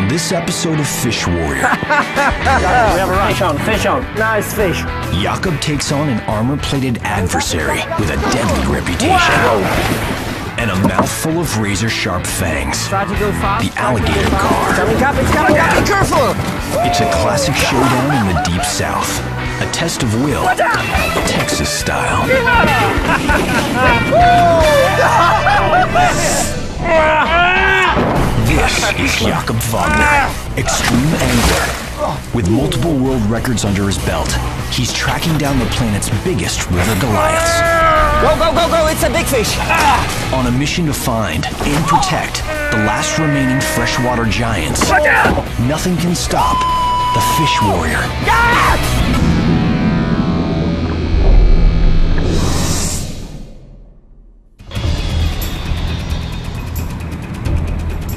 On this episode of Fish Warrior, we have a fish on, nice fish. Jakob takes on an armor-plated adversary with a deadly reputation and a mouthful of razor-sharp fangs. Try to go fast. The alligator gar. It's coming up, be careful! It's a classic showdown in the Deep South. A test of will, Texas style. This is Jakob Wagner, extreme angler. With multiple world records under his belt, he's tracking down the planet's biggest river Goliaths. Go, go, go, go, it's a big fish! On a mission to find and protect the last remaining freshwater giants. Nothing can stop the Fish Warrior.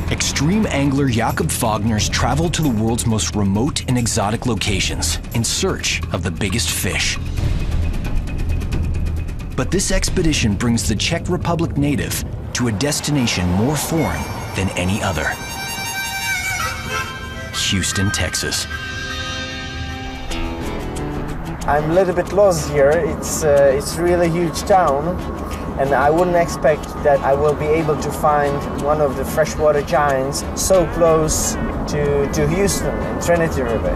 Extreme angler Jakob Wagner's traveled to the world's most remote and exotic locations in search of the biggest fish. But this expedition brings the Czech Republic native to a destination more foreign than any other. Houston, Texas. I'm a little bit lost here. It's really a huge town, and I wouldn't expect that I will be able to find one of the freshwater giants so close to Houston and Trinity River.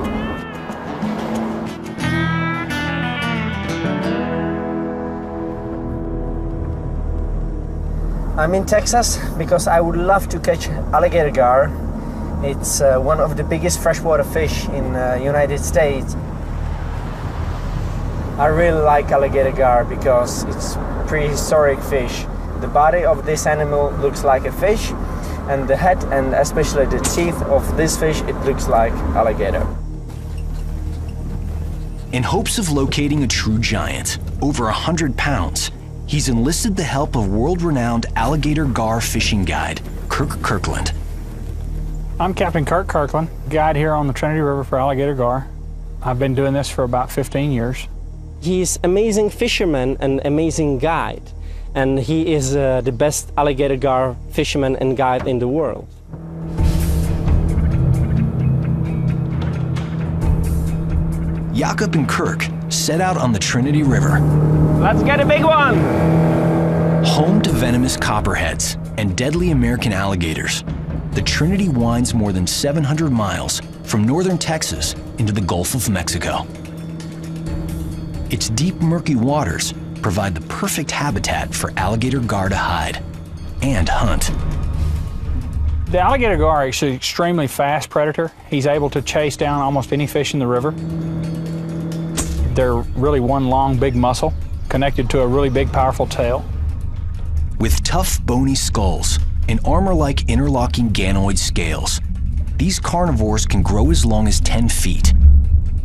I'm in Texas because I would love to catch alligator gar. It's one of the biggest freshwater fish in the United States. I really like alligator gar because it's prehistoric fish. The body of this animal looks like a fish, and the head and especially the teeth of this fish, it looks like alligator. In hopes of locating a true giant, over 100 pounds, he's enlisted the help of world-renowned alligator gar fishing guide, Kirk Kirkland. I'm Captain Kirk Kirkland, guide here on the Trinity River for alligator gar. I've been doing this for about 15 years. He's amazing fisherman and amazing guide, and he is the best alligator gar fisherman and guide in the world. Jakob and Kirk set out on the Trinity River. Let's get a big one! Home to venomous copperheads and deadly American alligators, the Trinity winds more than 700 miles from northern Texas into the Gulf of Mexico. Its deep, murky waters provide the perfect habitat for alligator gar to hide and hunt. The alligator gar is an extremely fast predator. He's able to chase down almost any fish in the river. They're really one long, big muscle connected to a really big, powerful tail. With tough, bony skulls and armor-like interlocking ganoid scales, these carnivores can grow as long as 10 feet,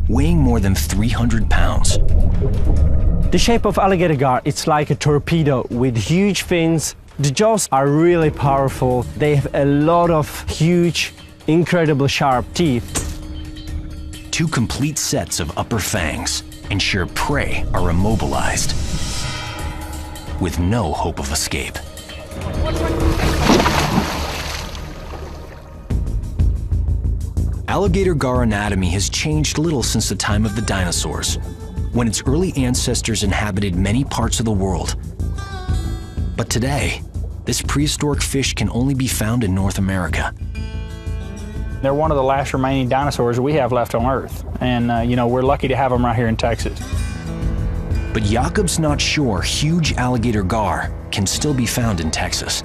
weighing more than 300 pounds. The shape of alligator gar, it's like a torpedo with huge fins. The jaws are really powerful. They have a lot of huge, incredibly sharp teeth. 2 complete sets of upper fangs ensure prey are immobilized with no hope of escape. Alligator gar anatomy has changed little since the time of the dinosaurs, when its early ancestors inhabited many parts of the world. But today, this prehistoric fish can only be found in North America. They're one of the last remaining dinosaurs we have left on Earth, and you know, we're lucky to have them right here in Texas. But Jakob's not sure huge alligator gar can still be found in Texas.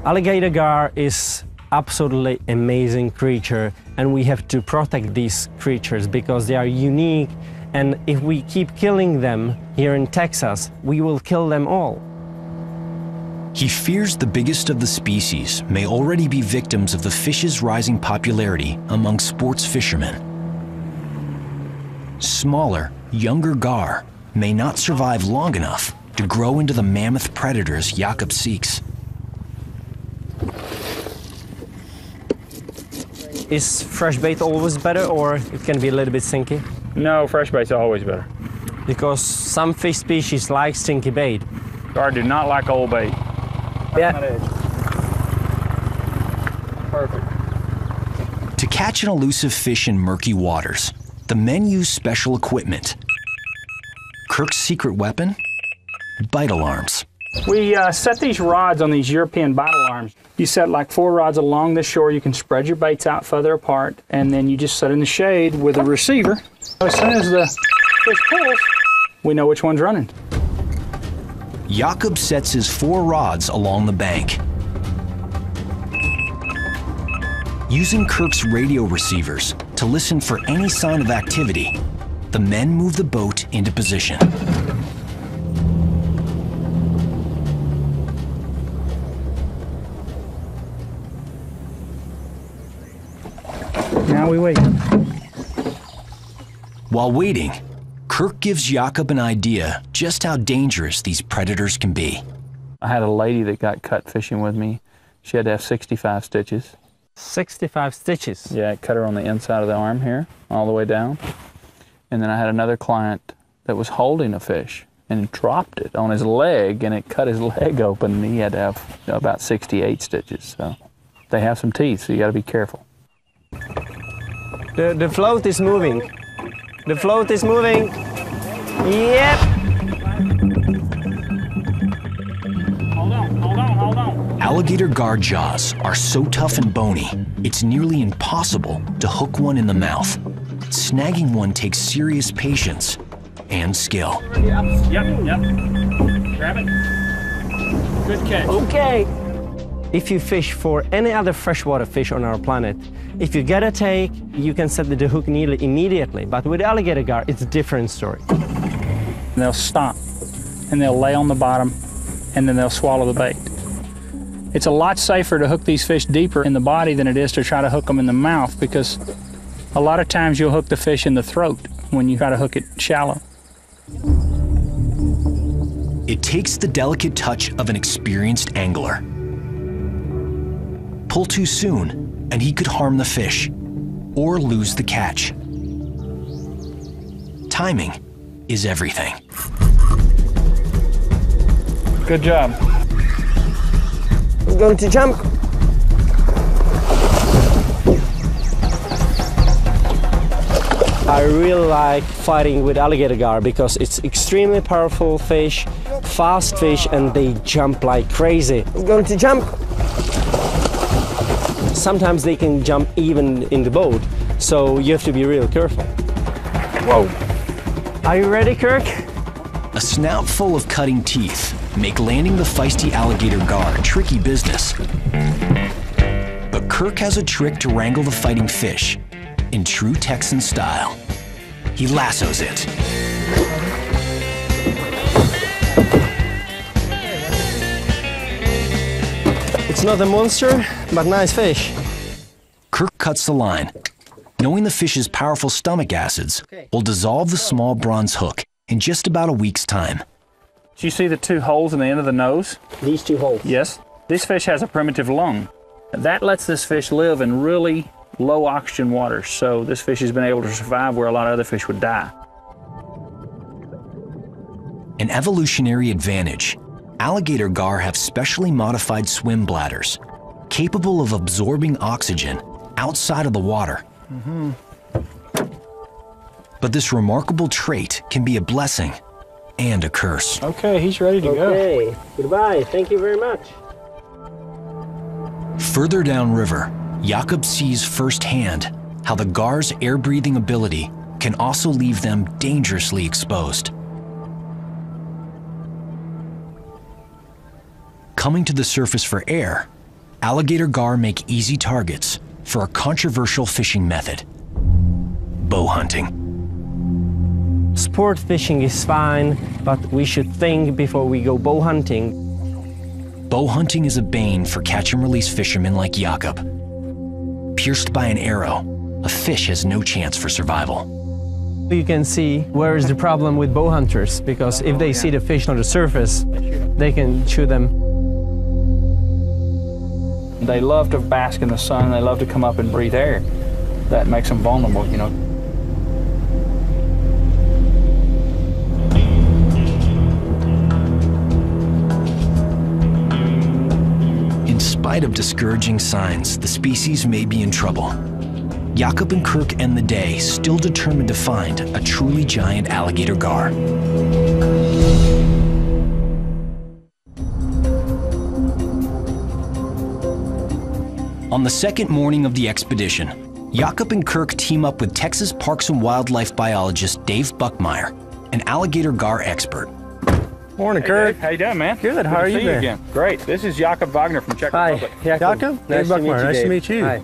Alligator gar is absolutely amazing creature, and we have to protect these creatures because they are unique, and if we keep killing them here in Texas, we will kill them all. He fears the biggest of the species may already be victims of the fish's rising popularity among sports fishermen. Smaller, younger gar may not survive long enough to grow into the mammoth predators Jakob seeks. Is fresh bait always better, or it can be a little bit stinky? No, fresh bait's always better. Because some fish species like stinky bait. Gar do not like old bait. Yeah. Perfect. To catch an elusive fish in murky waters, the men use special equipment. Kirk's secret weapon? Bite alarms. We set these rods on these European bite alarms. You set like 4 rods along the shore. You can spread your baits out further apart, and then you just set in the shade with a receiver. As soon as the fish pulls, we know which one's running. Jakob sets his 4 rods along the bank. Using Kirk's radio receivers to listen for any sign of activity, the men move the boat into position. Now we wait. While waiting, Kirk gives Jakob an idea just how dangerous these predators can be. I had a lady that got cut fishing with me. She had to have 65 stitches. 65 stitches. Yeah, it cut her on the inside of the arm here, all the way down. And then I had another client that was holding a fish and dropped it on his leg, and it cut his leg open, and he had to have about 68 stitches. So they have some teeth, so you got to be careful. The float is moving. The float is moving. Yep. Hold on. Alligator gar jaws are so tough and bony, it's nearly impossible to hook one in the mouth. Snagging one takes serious patience and skill. Yep. Grab it. Good catch. Okay. If you fish for any other freshwater fish on our planet, if you get a take, you can set the hook nearly immediately. But with alligator gar, it's a different story. They'll stop, and they'll lay on the bottom, and then they'll swallow the bait. It's a lot safer to hook these fish deeper in the body than it is to try to hook them in the mouth, because a lot of times you'll hook the fish in the throat when you try to hook it shallow. It takes the delicate touch of an experienced angler. Pull too soon, and he could harm the fish or lose the catch. Timing is everything. Good job. I'm going to jump. I really like fighting with alligator gar because it's extremely powerful fish, fast fish, and they jump like crazy. I'm going to jump. Sometimes they can jump even in the boat, so you have to be real careful. Whoa. Are you ready, Kirk? A snout full of cutting teeth make landing the feisty alligator gar tricky business. But Kirk has a trick to wrangle the fighting fish in true Texan style. He lassos it. It's not a monster, but nice fish. Kirk cuts the line, knowing the fish's powerful stomach acids will dissolve the small bronze hook in just about a week's time. Do you see the 2 holes in the end of the nose? These 2 holes? Yes. This fish has a primitive lung. That lets this fish live in really low oxygen waters, so this fish has been able to survive where a lot of other fish would die. An evolutionary advantage. Alligator gar have specially modified swim bladders, capable of absorbing oxygen outside of the water. But this remarkable trait can be a blessing and a curse. Okay, he's ready to go. Okay, goodbye. Thank you very much. Further downriver, Jakob sees firsthand how the gar's air-breathing ability can also leave them dangerously exposed. Coming to the surface for air, alligator gar make easy targets for a controversial fishing method: bow hunting. Sport fishing is fine, but we should think before we go bow hunting. Bow hunting is a bane for catch-and-release fishermen like Jakob. Pierced by an arrow, a fish has no chance for survival. You can see where is the problem with bow hunters, because if they see the fish on the surface, they can shoot them. They love to bask in the sun, they love to come up and breathe air. That makes them vulnerable, you know. In spite of discouraging signs, the species may be in trouble. Jakob and Kirk end the day still determined to find a truly giant alligator gar. On the second morning of the expedition, Jakob and Kirk team up with Texas Parks and Wildlife biologist Dave Buckmeyer, an alligator gar expert. Morning, Kirk. How you doing, man? Good. How are you doing? Again. Great. This is Jakob Wagner from Czech Republic. Hi, Jakob. Nice to meet you. Hi.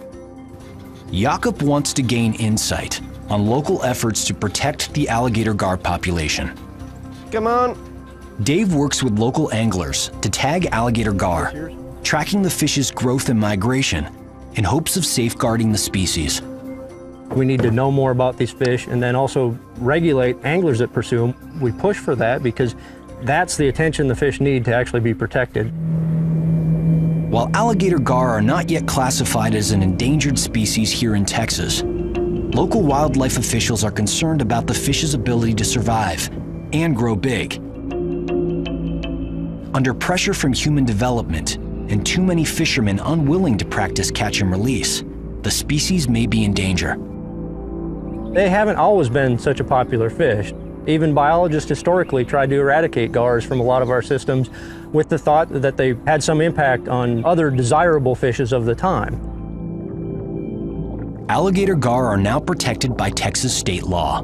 Jakob wants to gain insight on local efforts to protect the alligator gar population. Come on. Dave works with local anglers to tag alligator gar, tracking the fish's growth and migration in hopes of safeguarding the species. We need to know more about these fish and then also regulate anglers that pursue them. We push for that because that's the attention the fish need to actually be protected. While alligator gar are not yet classified as an endangered species here in Texas, local wildlife officials are concerned about the fish's ability to survive and grow big. Under pressure from human development and too many fishermen unwilling to practice catch and release, the species may be in danger. They haven't always been such a popular fish. Even biologists historically tried to eradicate gars from a lot of our systems with the thought that they had some impact on other desirable fishes of the time. Alligator gar are now protected by Texas state law,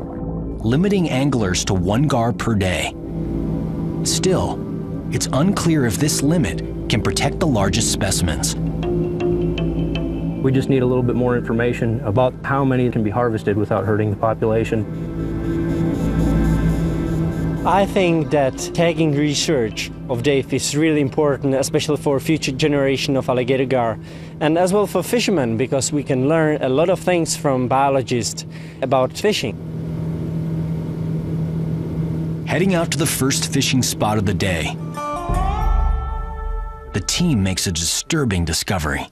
limiting anglers to 1 gar per day. Still, it's unclear if this limit can protect the largest specimens. We just need a little bit more information about how many can be harvested without hurting the population. I think that tagging research of Dave is really important, especially for future generation of alligator gar, and as well for fishermen, because we can learn a lot of things from biologists about fishing. Heading out to the first fishing spot of the day, the team makes a disturbing discovery.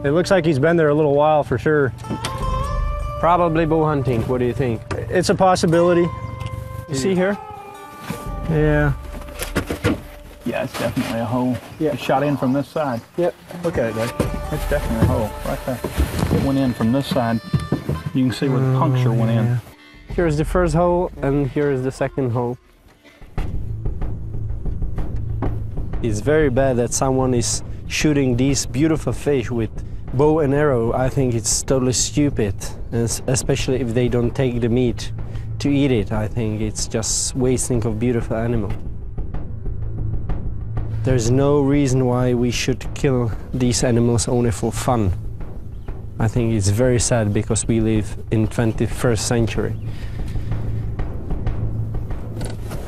It looks like he's been there a little while for sure. Probably bow hunting. What do you think? It's a possibility. You see here? Yeah. Yeah, it's definitely a hole. Yeah. It shot in from this side. Yep. Look at it, Dave. It's definitely a hole right there. It went in from this side. You can see where the puncture went in. Here's the first hole, and here's the second hole. It's very bad that someone is shooting these beautiful fish with bow and arrow. I think it's totally stupid, especially if they don't take the meat to eat it. I think it's just wasting of beautiful animal. There's no reason why we should kill these animals only for fun. I think it's very sad because we live in 21st century.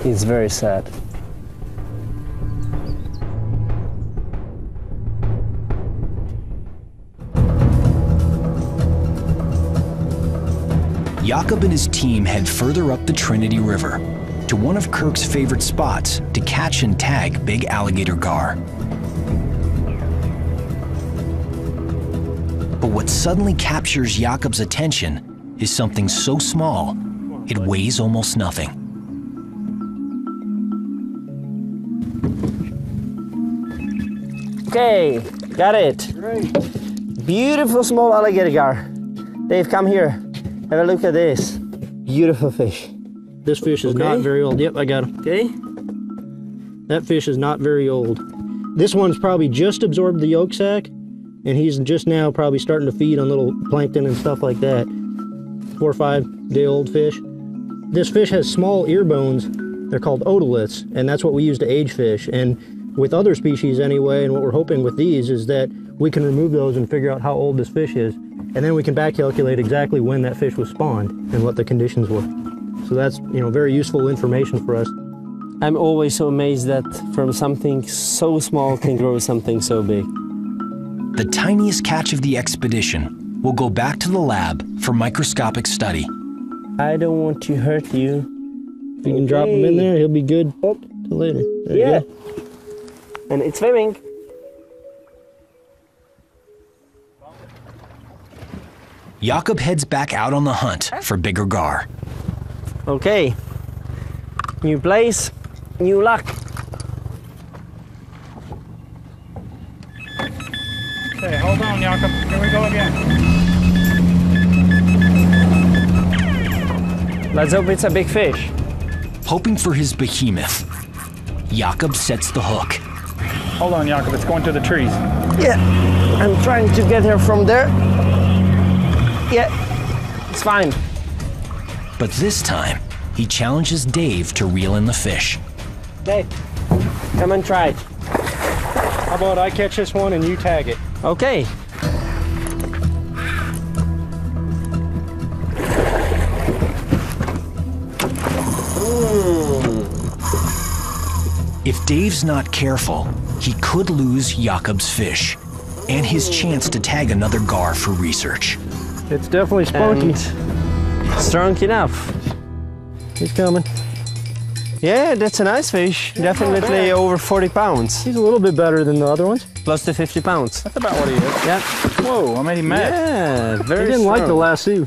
It's very sad. Jakob and his team head further up the Trinity River to one of Kirk's favorite spots to catch and tag big alligator gar. But what suddenly captures Jakob's attention is something so small, it weighs almost nothing. Okay, got it. Great. Beautiful small alligator gar. Dave, come here. Have a look at this. Beautiful fish. This fish is not very old. Yep, I got him. Okay. That fish is not very old. This one's probably just absorbed the yolk sac, and he's just now probably starting to feed on little plankton and stuff like that. 4 or 5 day old fish. This fish has small ear bones. They're called otoliths, and that's what we use to age fish. And with other species anyway, and what we're hoping with these is that we can remove those and figure out how old this fish is. And then we can back calculate exactly when that fish was spawned and what the conditions were. So that's, very useful information for us. I'm always so amazed that from something so small can grow something so big. The tiniest catch of the expedition will go back to the lab for microscopic study. I don't want to hurt you. If you can drop him in there, he'll be good till later. There you go. And it's swimming. Jakob heads back out on the hunt for bigger gar. Okay. New place, new luck. Okay, Hold on, Jakob. Here we go again. Let's hope it's a big fish. Hoping for his behemoth, Jakob sets the hook. Hold on, Jakob. It's going to the trees. Yeah, I'm trying to get her from there. Yeah, it's fine. But this time, he challenges Dave to reel in the fish. Dave, come and try it. How about I catch this one and you tag it? Okay. If Dave's not careful, he could lose Jakob's fish and his chance to tag another gar for research. It's definitely spunky. And strong enough. He's coming. Yeah, that's a nice fish. Definitely over 40 pounds. He's a little bit better than the other ones. Close to 50 pounds. That's about what he is. Yeah. Whoa, I made him mad. Yeah, very He didn't like the lasso.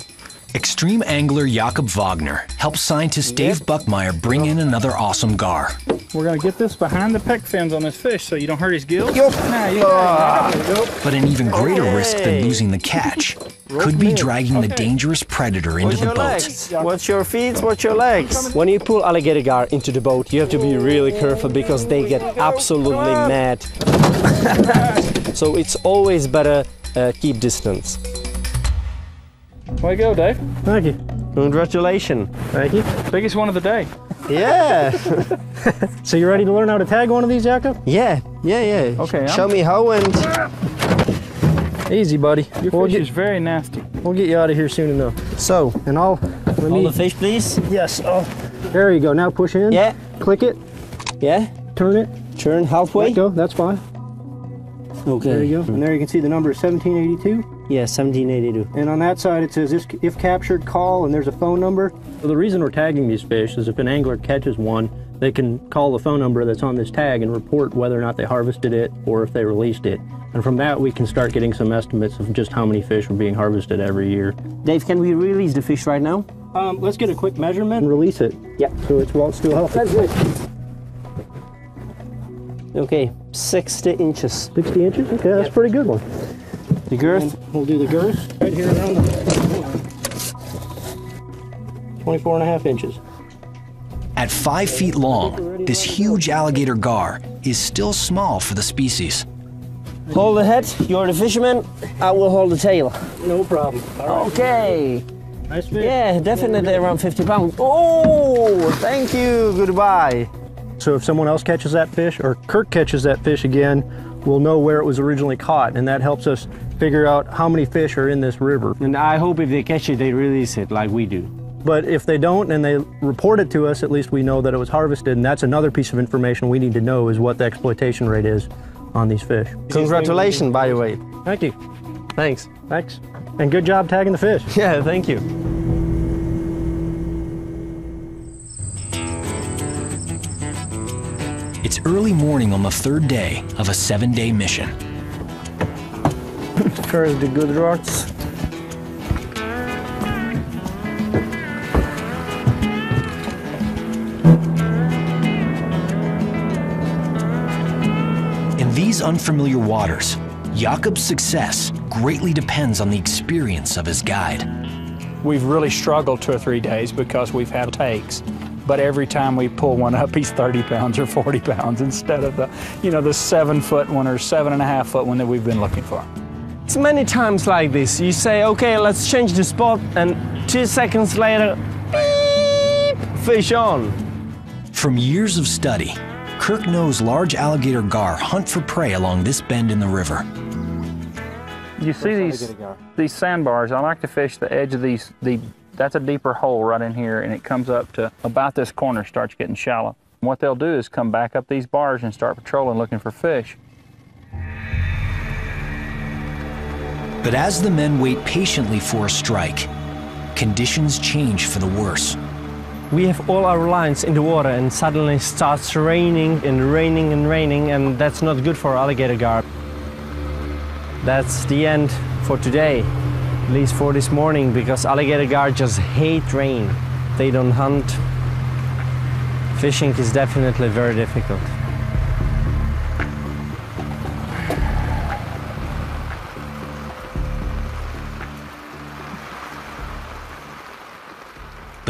Extreme angler Jakob Wagner helps scientist Dave Buckmeyer bring in another awesome gar. We're going to get this behind the pec fins on this fish so you don't hurt his gills. Yup. Nah, you got it. But an even greater risk than losing the catch could be dragging the dangerous predator into the boat. legs? Watch your feet, watch your legs. When you pull alligator gar into the boat, you have to be really careful because they get absolutely mad. So it's always better keep distance. Way to go, Dave. Thank you. Congratulations. Thank you. Biggest one of the day. Yeah. So you ready to learn how to tag one of these, Jakob? Yeah. Okay, Show me how and... Easy, buddy. Your fish is very nasty. We'll get you out of here soon enough. So, and let Hold me... the fish, please. Yes. Oh, there you go. Now push in. Yeah. Click it. Yeah. Turn it. Turn halfway. Let go. That's fine. Okay. There you go. And there you can see the number is 1782. Yeah, 1782. And on that side it says if captured, call, and there's a phone number. So the reason we're tagging these fish is if an angler catches one, they can call the phone number that's on this tag and report whether or not they harvested it or if they released it. And from that we can start getting some estimates of just how many fish are being harvested every year. Dave, can we release the fish right now? Let's get a quick measurement and release it. Yeah. So it's still healthy. That's good. Okay, 60 inches. 60 inches? Okay, that's a pretty good one. The girth? We'll do the girth right here around the 24 and a half inches. At 5 feet long, this huge alligator gar is still small for the species. Hold the head, you're the fisherman. I will hold the tail. No problem. All right. Okay. Nice fish. Yeah, definitely around 50 pounds. Oh, thank you. Goodbye. So if someone else catches that fish, or Kirk catches that fish again, we'll know where it was originally caught, and that helps us figure out how many fish are in this river. And I hope if they catch it, they release it like we do. But if they don't and they report it to us, at least we know that it was harvested, and that's another piece of information we need to know is what the exploitation rate is on these fish. Congratulations, by the way. Thank you. Thanks. Thanks. And good job tagging the fish. Yeah, thank you. It's early morning on the third day of a 7-day mission. First the good rods. In these unfamiliar waters, Jakob's success greatly depends on the experience of his guide. We've really struggled 2 or 3 days because we've had takes. But every time we pull one up, he's 30 pounds or 40 pounds instead of the 7-foot one or 7.5-foot one that we've been looking for. It's many times like this. You say, okay, let's change the spot, and 2 seconds later, beep, fish on. From years of study, Kirk knows large alligator gar hunt for prey along this bend in the river. You see these sandbars, I like to fish the edge of these, that's a deeper hole right in here, and it comes up to about this corner, starts getting shallow. And what they'll do is come back up these bars and start patrolling looking for fish. But as the men wait patiently for a strike, conditions change for the worse. We have all our lines in the water and suddenly starts raining and raining and raining, and that's not good for alligator gar. That's the end for today, at least for this morning, because alligator gar just hate rain. They don't hunt. Fishing is definitely very difficult.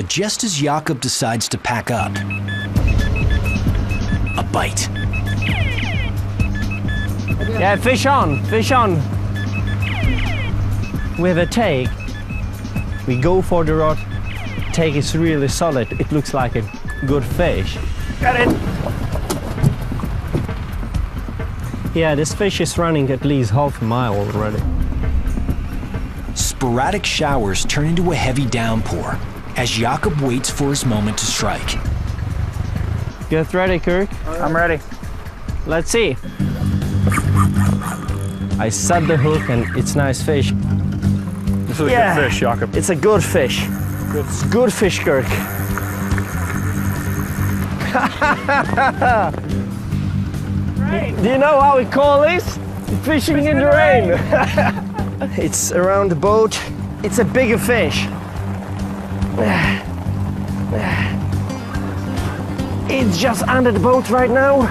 But just as Jakob decides to pack up, a bite. Yeah, fish on, fish on. We have a take. We go for the rod. Take is really solid. It looks like a good fish. Got it. Yeah, this fish is running at least half a mile already. Sporadic showers turn into a heavy downpour as Jakob waits for his moment to strike. Get ready, Kirk. I'm ready. Let's see. I set the hook and it's nice fish. This is a good fish, Jakob. It's a good fish. It's good fish, Kirk. Do you know how we call this? Fishing in the rain. It's around the boat. It's a bigger fish. It's just under the boat right now.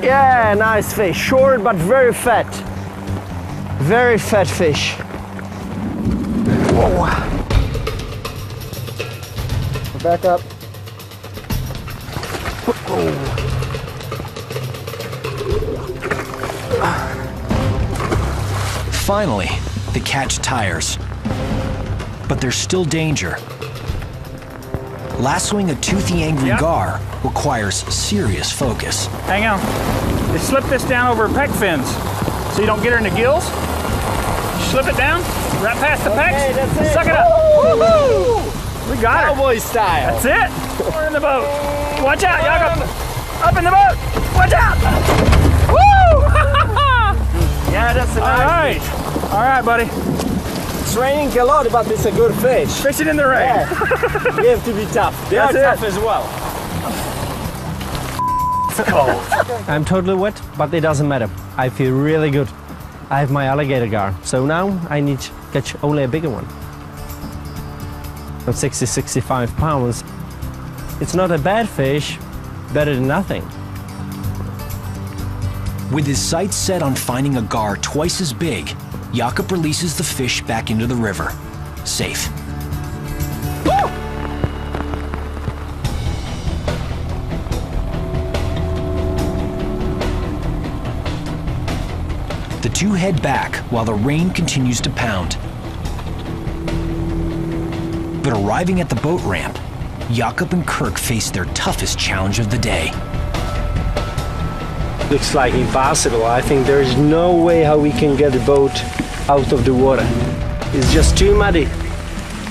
Yeah, nice fish. Short but very fat. Very fat fish. Whoa. Back up. Finally, the catch tires. But there's still danger. Lassoing a toothy, angry gar requires serious focus. Hang on. Just slip this down over pec fins so you don't get her in the gills. Slip it down, right past the pecs. That's it. Suck it up. Woo-hoo! We got her. Cowboy style. That's it. We're in the boat. Watch out, Jakob. Up in the boat. Watch out. Woo! Yeah, that's a All right. All right, buddy. It's raining a lot, but it's a good fish. Fish it in the rain. Yeah. We have to be tough. They That's are tough it. as well. It's cold. I'm totally wet, but it doesn't matter. I feel really good. I have my alligator gar, so now I need to catch only a bigger one. Of 60-65 pounds. It's not a bad fish, better than nothing. With his sights set on finding a gar twice as big, Jakob releases the fish back into the river. Safe. The two head back while the rain continues to pound. But arriving at the boat ramp, Jakob and Kirk face their toughest challenge of the day. Looks like impossible. I think there is no way how we can get the boat out of the water. It's just too muddy.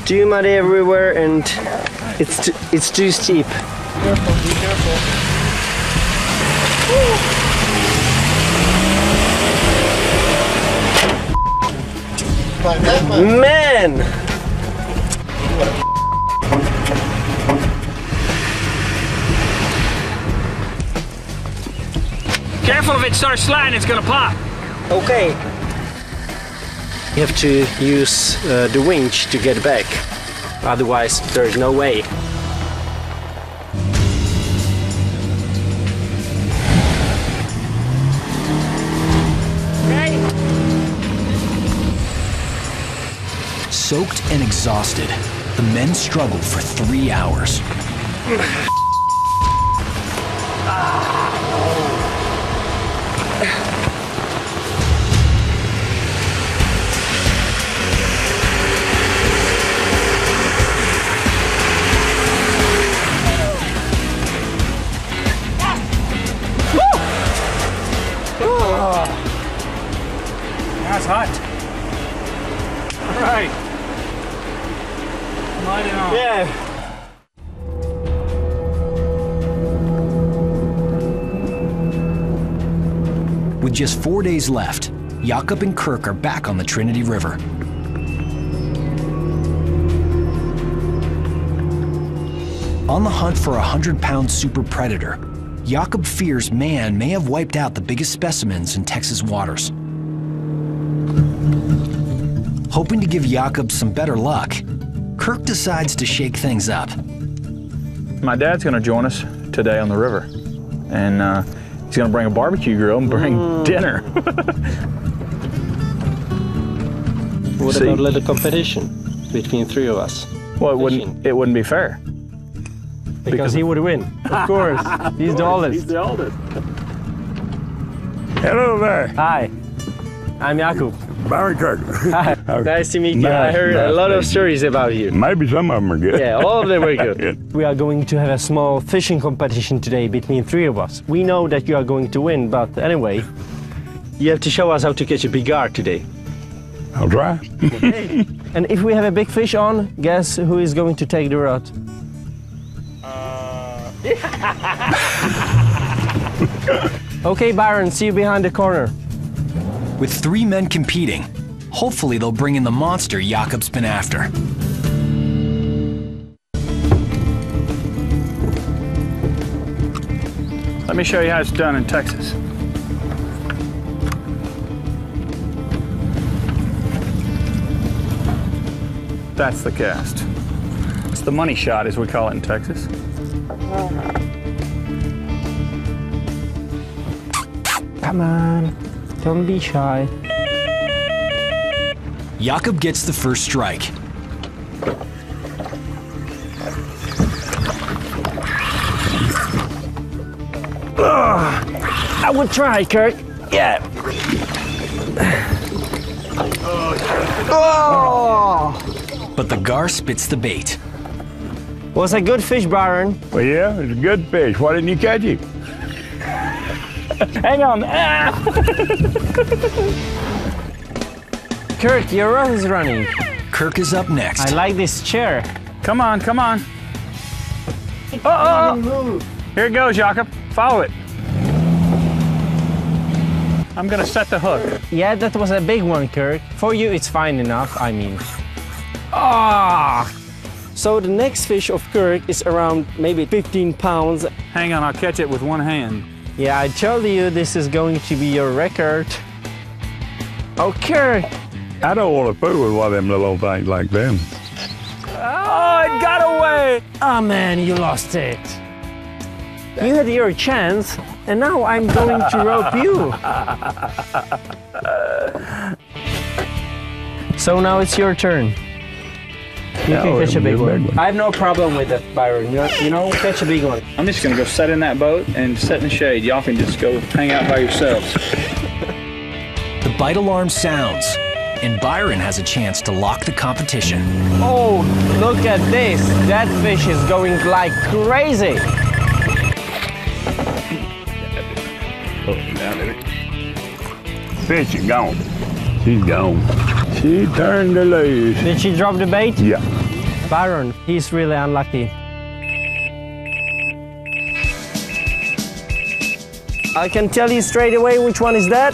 Too muddy everywhere and it's too steep. Careful, be careful. Man! Careful if it starts sliding, it's gonna pop. Okay. You have to use the winch to get back. Otherwise, there's no way. Soaked and exhausted, the men struggled for 3 hours. That's hot. All right. Light it on. Yeah. With just 4 days left, Jakob and Kirk are back on the Trinity River. On the hunt for a 100-pound super predator, Jakob fears man may have wiped out the biggest specimens in Texas waters. Hoping to give Jakob some better luck, Kirk decides to shake things up. My dad's gonna join us today on the river. And he's gonna bring a barbecue grill and bring dinner. What about a little competition between three of us? Well, fishing. it wouldn't be fair. Because he would win, of course. He's the oldest. He's the oldest. Hello there. Hi, I'm Jakub. Byron Kirk. Hi, nice to meet you. I Nice, heard a nice lot to of meet you. stories about you. Maybe some of them are good. Yeah, all of them were good. Yeah. We are going to have a small fishing competition today between 3 of us. We know that you are going to win, but anyway, you have to show us how to catch a big gar today. I'll try. And if we have a big fish on, guess who is going to take the rod? Okay, Byron, see you behind the corner. With 3 men competing, hopefully they'll bring in the monster Jakob's been after. Let me show you how it's done in Texas. That's the cast. It's the money shot, as we call it in Texas. Come on, don't be shy. Jakob gets the first strike. I would try, Kirk. Yeah. Oh! But the gar spits the bait. Was a good fish, Byron. Well, yeah, it's a good fish. Why didn't you catch him? Hang on. Ah! Kirk, your rod is running. Kirk is up next. I like this chair. Come on, come on. Oh. Here it goes, Jakob. Follow it. I'm gonna set the hook. Yeah, that was a big one, Kirk. For you, it's fine enough, I mean. Ah! So the next fish of Kirk is around maybe 15 pounds. Hang on, I'll catch it with one hand. Yeah, I told you this is going to be your record. Oh, Kirk! I don't want to fool with one of them little old things like them. Oh, it got away! Oh man, you lost it. You had your chance, and now I'm going to rope you. So now it's your turn. You can catch a big one. I have no problem with it, Byron. You know, catch a big one. I'm just gonna go sit in that boat and sit in the shade. Y'all can just go hang out by yourselves. The bite alarm sounds, and Byron has a chance to lock the competition. Oh, look at this. That fish is going like crazy. Fish is gone. She's gone. She turned her loose. Did she drop the bait? Yeah. Byron, he's really unlucky. I can tell you straight away which one is that.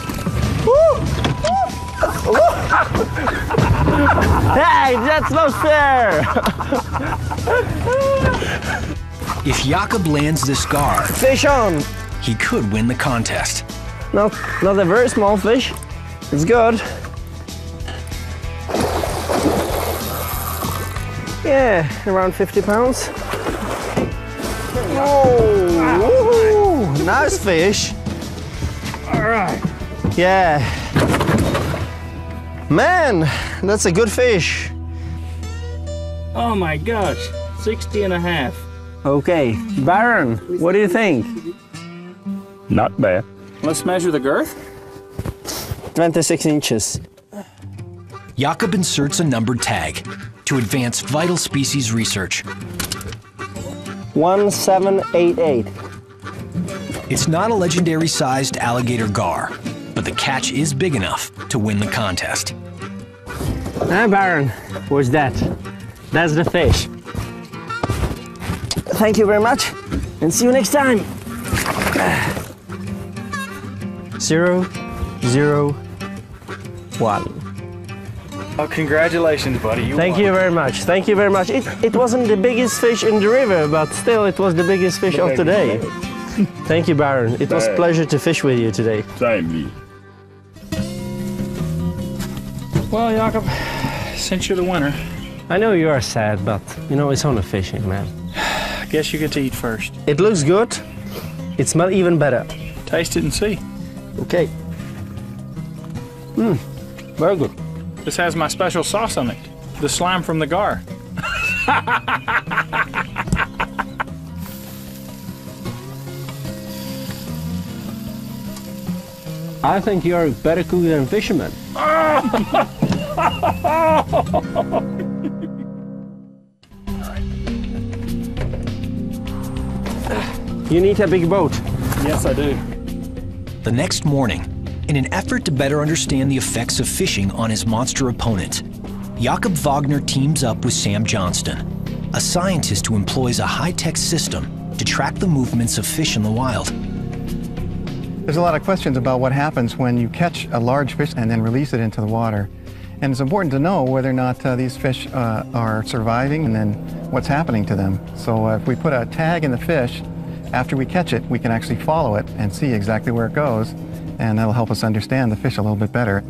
Hey, that's not fair! If Jakob lands this gar, Fish on! he could win the contest. Not a very small fish. It's good. Yeah, around 50 pounds. Oh, woohoo! Nice fish. All right. Yeah. Man, that's a good fish. Oh my gosh, 60 and a half. Okay, Byron, what do you think? Not bad. Let's measure the girth. 26 inches. Jakob inserts a numbered tag to advance vital species research. 1788. It's not a legendary-sized alligator gar, but the catch is big enough to win the contest. Ah, Byron, what's that? That's the fish. Thank you very much, and see you next time. 0, 0, 1. Oh, congratulations, buddy. Thank you very much. Thank you very much. It wasn't the biggest fish in the river, but still it was the biggest fish of today. Thank you, Byron. It was a pleasure to fish with you today. Same to you. Well, Jakob, since you're the winner, I know you are sad, but you know, it's only fishing, man. I guess you get to eat first. It looks good. It smells even better. Taste it and see. Okay. Very good. This has my special sauce on it. The slime from the gar. I think you're a better cook than fisherman. You need a big boat. Yes, I do. The next morning, in an effort to better understand the effects of fishing on his monster opponent, Jakob Wagner teams up with Sam Johnston, a scientist who employs a high-tech system to track the movements of fish in the wild. There's a lot of questions about what happens when you catch a large fish and then release it into the water. And it's important to know whether or not these fish are surviving and then what's happening to them. So if we put a tag in the fish, after we catch it, we can actually follow it and see exactly where it goes, and that'll help us understand the fish a little bit better.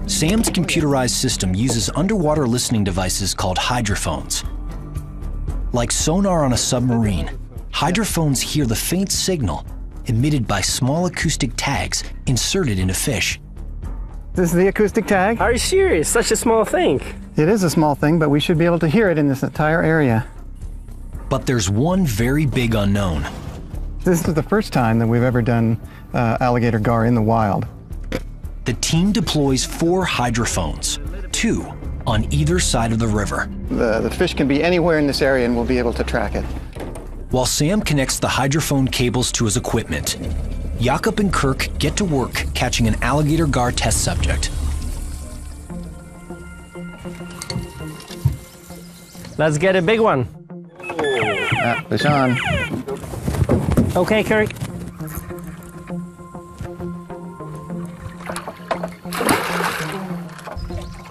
Sam's computerized system uses underwater listening devices called hydrophones. Like sonar on a submarine, hydrophones hear the faint signal emitted by small acoustic tags inserted into fish. This is the acoustic tag. Are you serious? Such a small thing. It is a small thing, but we should be able to hear it in this entire area. But there's one very big unknown. This is the first time that we've ever done alligator gar in the wild. The team deploys 4 hydrophones, 2 on either side of the river. The fish can be anywhere in this area and we'll be able to track it. While Sam connects the hydrophone cables to his equipment, Jakob and Kirk get to work catching an alligator gar test subject. Let's get a big one. Fish on. Okay, Kirk.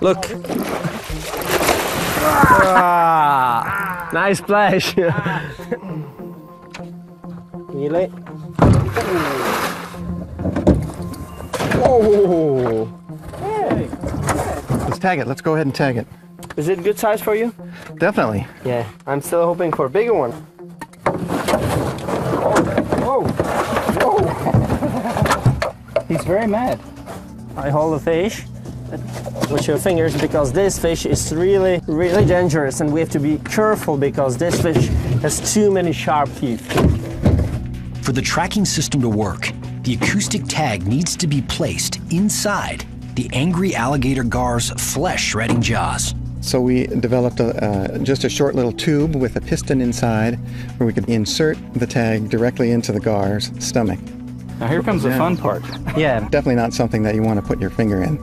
Look. Ah, nice splash. Really? Oh. Hey. Let's tag it. Let's go ahead and tag it. Is it good size for you? Definitely. Yeah, I'm still hoping for a bigger one. Whoa! Whoa! He's very mad. I hold the fish with your fingers because this fish is really, really dangerous and we have to be careful because this fish has too many sharp teeth. For the tracking system to work, the acoustic tag needs to be placed inside the angry alligator gar's flesh-shredding jaws. So we developed just a short little tube with a piston inside where we could insert the tag directly into the gar's stomach. Now here comes the fun part. Yeah. Definitely not something that you want to put your finger in.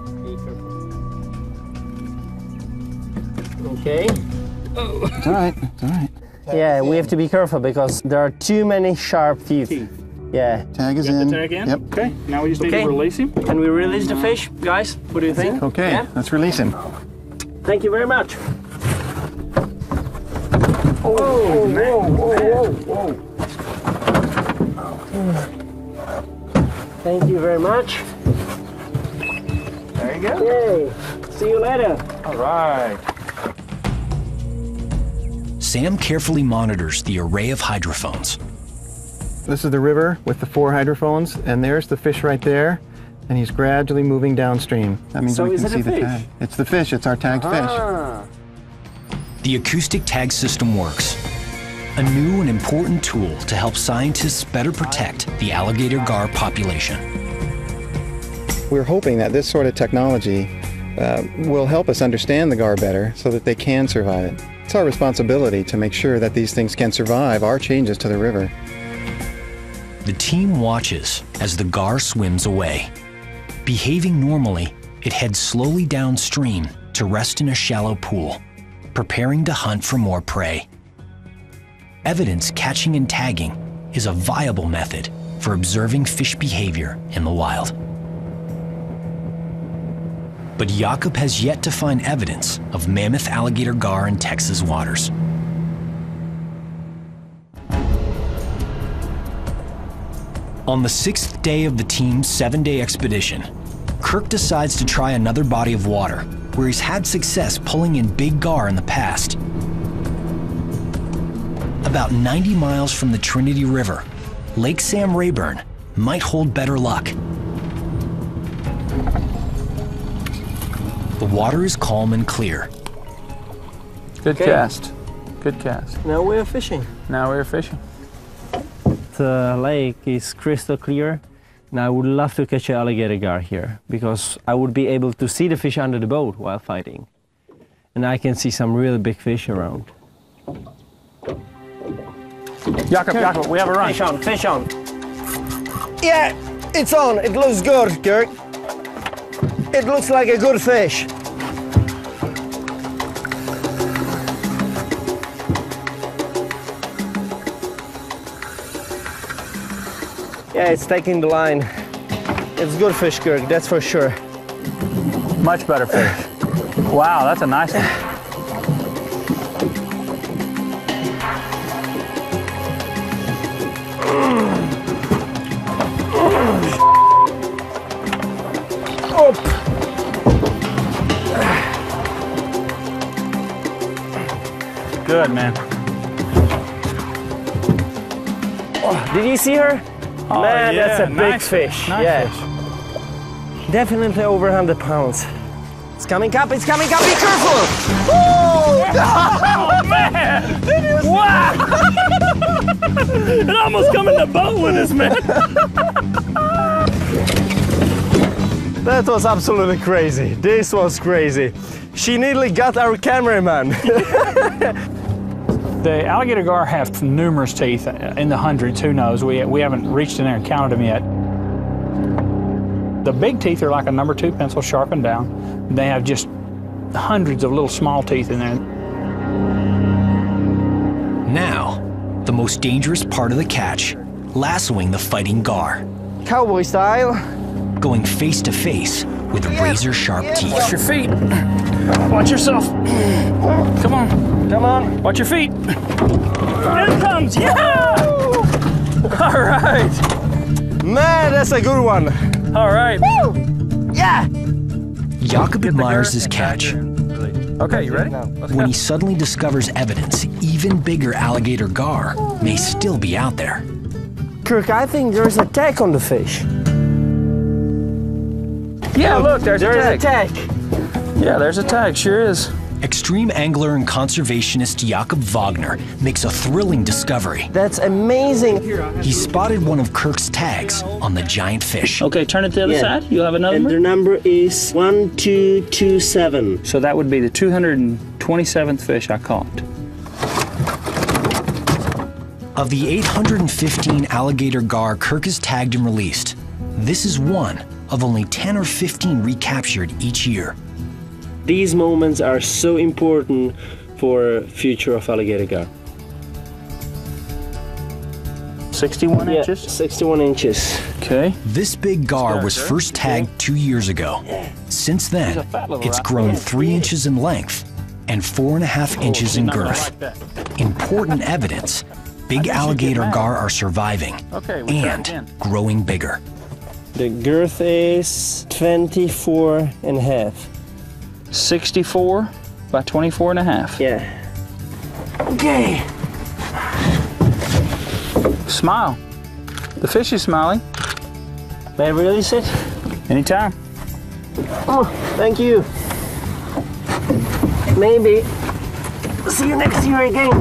Okay. It's all right, it's all right. Yeah, we have to be careful because there are too many sharp teeth. Yeah. Tag is Got in. the tag in? Yep. Okay, now we just need to release him. Can we release the fish, guys? What do you think? Okay, Yeah? let's release him. Thank you very much. Oh, whoa. Thank you very much. There you go. Yay. See you later. All right. Sam carefully monitors the array of hydrophones. This is the river with the 4 hydrophones, and there's the fish right there, and he's gradually moving downstream. That means So we is can it see a the fish? tag. It's the fish, it's our tagged fish. The acoustic tag system works, a new and important tool to help scientists better protect the alligator gar population. We're hoping that this sort of technology will help us understand the gar better so that they can survive it. It's our responsibility to make sure that these things can survive our changes to the river. The team watches as the gar swims away. Behaving normally, it heads slowly downstream to rest in a shallow pool, preparing to hunt for more prey. Evidence catching and tagging is a viable method for observing fish behavior in the wild. But Jakob has yet to find evidence of mammoth alligator gar in Texas waters. On the 6th day of the team's 7-day expedition, Kirk decides to try another body of water where he's had success pulling in big gar in the past. About 90 miles from the Trinity River, Lake Sam Rayburn might hold better luck. The water is calm and clear. Good cast. Good cast. Now we're fishing. Now we're fishing. The lake is crystal clear. Now I would love to catch an alligator gar here because I would be able to see the fish under the boat while fighting. And I can see some really big fish around. Jakob, we have a run. Fish on. Yeah, it's on. It looks good, Kirk. It looks like a good fish. Yeah, it's taking the line. It's good fish, Kirk, that's for sure. Much better fish. Wow, that's a nice one. Good, man. Oh, did you see her? Oh, Man, yeah, that's a big nice fish. Nice Yeah. fish. Definitely over 100 pounds. It's coming up, be careful! Oh, Oh, man! Wow! It almost come in the boat with us, man. that was absolutely crazy. This was crazy. She nearly got our cameraman. The alligator gar have numerous teeth, in the hundreds, who knows? We haven't reached in there and counted them yet. The big teeth are like a number 2 pencil sharpened down. They have just hundreds of little small teeth in there. Now, the most dangerous part of the catch, lassoing the fighting gar, Cowboy style. going face to face with razor-sharp teeth. Watch your feet. Watch yourself. Come on. Come on. Watch your feet. There it comes. Yeah! All right. Man, that's a good one. All right. Yeah. Jakob admires his catch Okay, you ready? Let's when go. he suddenly discovers evidence even bigger alligator gar may still be out there. Kirk, I think there's a tag on the fish. Yeah, look, there's a a tag. tag. Yeah, there's a tag. Sure is. Extreme angler and conservationist Jakob Wagner makes a thrilling discovery. That's amazing. He spotted one of Kirk's tags on the giant fish. Okay, turn it to the other side. You'll have another And one. their number is 1227. So that would be the 227th fish I caught. Of the 815 alligator gar Kirk has tagged and released, this is one of only 10 or 15 recaptured each year. These moments are so important for future of alligator gar. 61 inches. 61 inches. Okay. This big gar was first tagged 2 years ago. Since then, it's grown 3 inches in length and 4.5 inches in girth. Important evidence, big alligator gar are surviving Okay, we'll try and again. growing bigger. The girth is 24 and a half. 64 by 24 and a half. Yeah. Okay. Smile. The fish is smiling. May I release it? Anytime. Oh, thank you. Maybe. See you next year again.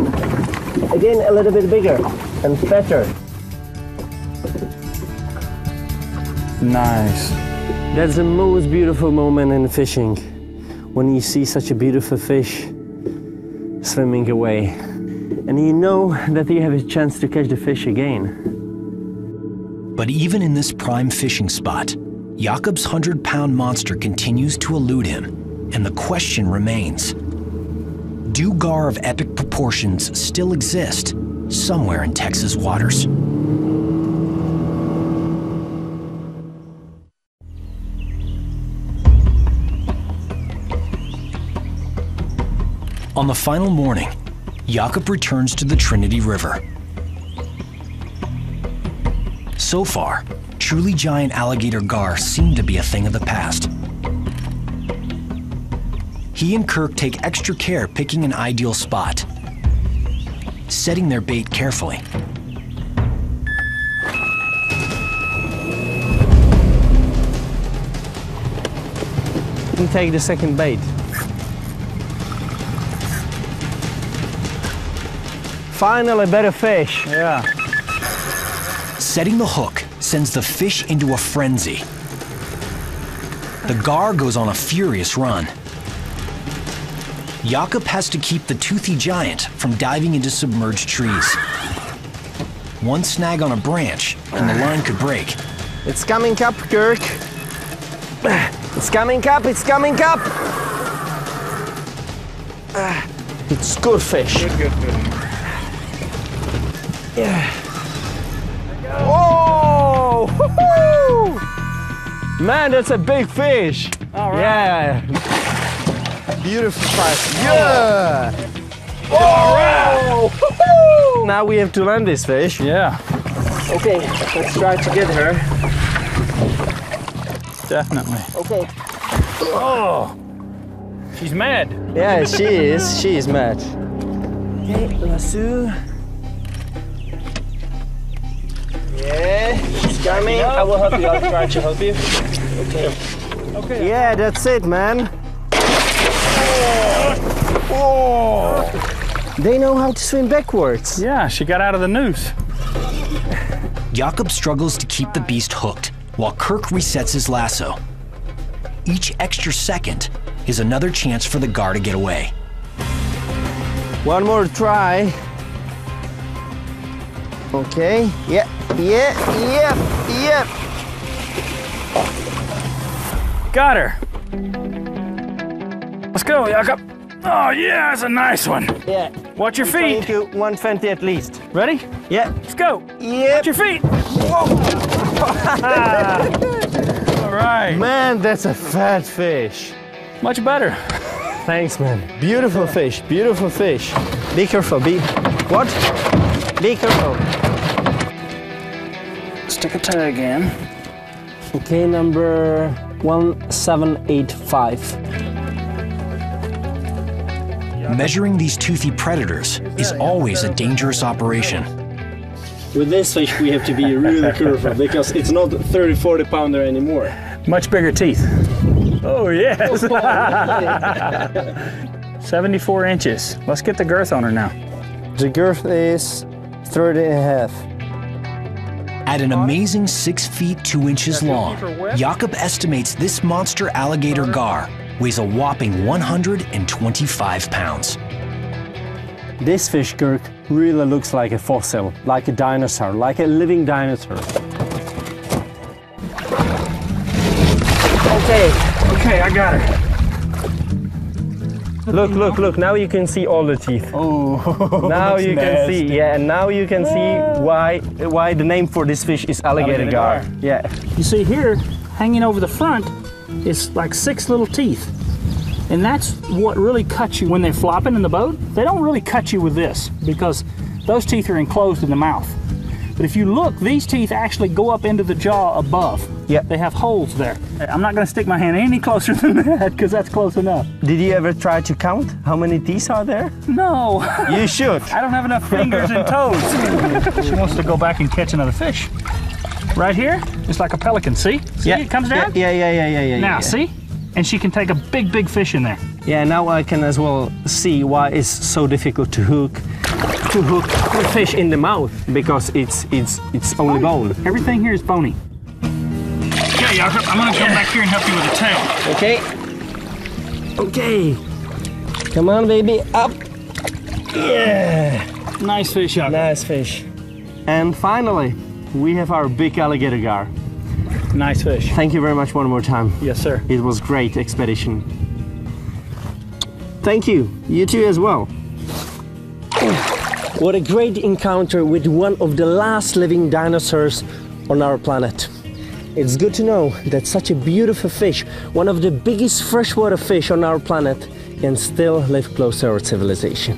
Again, a little bit bigger and fatter. Nice. That's the most beautiful moment in fishing, when you see such a beautiful fish swimming away. And you know that you have a chance to catch the fish again. But even in this prime fishing spot, Jakob's 100-pound monster continues to elude him, and the question remains: do gar of epic proportions still exist somewhere in Texas waters? On the final morning, Jakob returns to the Trinity River. So far, truly giant alligator gar seem to be a thing of the past. He and Kirk take extra care picking an ideal spot, setting their bait carefully. can take the second bait. Finally, better fish. Yeah. Setting the hook sends the fish into a frenzy. The gar goes on a furious run. Jakob has to keep the toothy giant from diving into submerged trees. One snag on a branch and the line could break. It's coming up, Kirk. It's coming up, it's coming up. It's good fish. Good fish. Yeah. Oh! Man, that's a big fish. All right. Yeah. Beautiful fish. Yeah. All right. Now we have to land this fish. Yeah. Okay, let's try to get her. Definitely. Okay. Oh, she's mad. Yeah, she is. She is mad. Okay, lasso. Yeah, she's coming. I will help you. I'll try to help you. Okay. Okay. Yeah, that's it, man. Oh. They know how to swim backwards. Yeah, she got out of the noose. Jakob struggles to keep the beast hooked while Kirk resets his lasso. Each extra second is another chance for the gar to get away. One more try. Okay. Yeah. Got her. Let's go, Jakob. Oh yeah, that's a nice one. Yeah. Watch your feet. 120 at least. Ready? Yeah. Let's go. Yeah. Watch your feet. All right. Man, that's a fat fish. Much better. Thanks, man. Beautiful fish. Beautiful fish. Be careful. What? Be careful. Stick a tag in. Okay, number 1785. Measuring these toothy predators is always a dangerous operation. With this fish, we have to be really careful because it's not 30-40 pounder anymore. Much bigger teeth. Oh yes. 74 inches. Let's get the girth on her now. The girth is 30.5. At an amazing 6 feet 2 inches long, Jakob estimates this monster alligator gar weighs a whopping 125 pounds. This fish, Kirk, really looks like a fossil, like a dinosaur, like a living dinosaur. Okay, I got her. Look, now you can see all the teeth. Oh, Now you can see, yeah, and now you can see why the name for this fish is alligator gar. Yeah. You see here, hanging over the front, is like 6 little teeth. And that's what really cuts you when they're flopping in the boat. They don't really cut you with this because those teeth are enclosed in the mouth. But if you look, these teeth actually go up into the jaw above. Yeah. They have holes there. I'm not gonna stick my hand any closer than that because that's close enough. Did you ever try to count how many teeth are there? No. You should. I don't have enough fingers and toes. She wants to go back and catch another fish. Right here, it's like a pelican, see? See, Yeah. it comes down? Yeah. Now, see? And she can take a big fish in there. Yeah, now I can as well see why it's so difficult to hook the fish in the mouth because it's only bone. Everything here is bony. Okay, Jakob, I'm gonna come back here and help you with the tail. Okay. Come on, baby, up. Yeah. Nice fish, Jakob. Nice fish. And finally, we have our big alligator gar. Nice fish. Thank you very much one more time. Yes, sir. It was great expedition. Thank you. You too as well. What a great encounter with one of the last living dinosaurs on our planet. It's good to know that such a beautiful fish, one of the biggest freshwater fish on our planet, can still live close to our civilization.